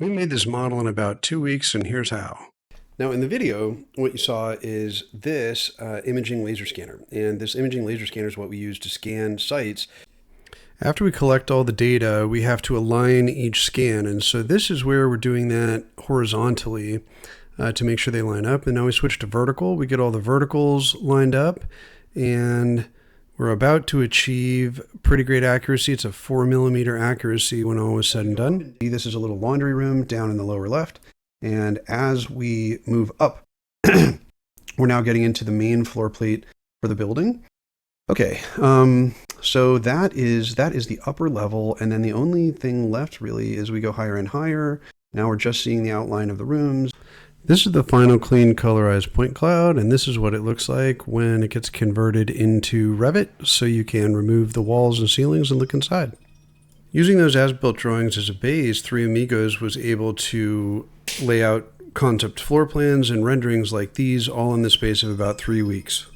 We made this model in about 2 weeks, and here's how. Now in the video, what you saw is this imaging laser scanner. And this imaging laser scanner is what we use to scan sites. After we collect all the data, we have to align each scan. And so this is where we're doing that horizontally to make sure they line up. And now we switch to vertical. We get all the verticals lined up, and we're about to achieve pretty great accuracy. It's a 4mm accuracy when all is said and done. This is a little laundry room down in the lower left. And as we move up, we're now getting into the main floor plate for the building. Okay, so that is the upper level. And then the only thing left really is we go higher and higher. Now we're just seeing the outline of the rooms. This is the final clean colorized point cloud, and this is what it looks like when it gets converted into Revit, so you can remove the walls and ceilings and look inside. Using those as-built drawings as a base, Three Amigos was able to lay out concept floor plans and renderings like these all in the space of about 3 weeks.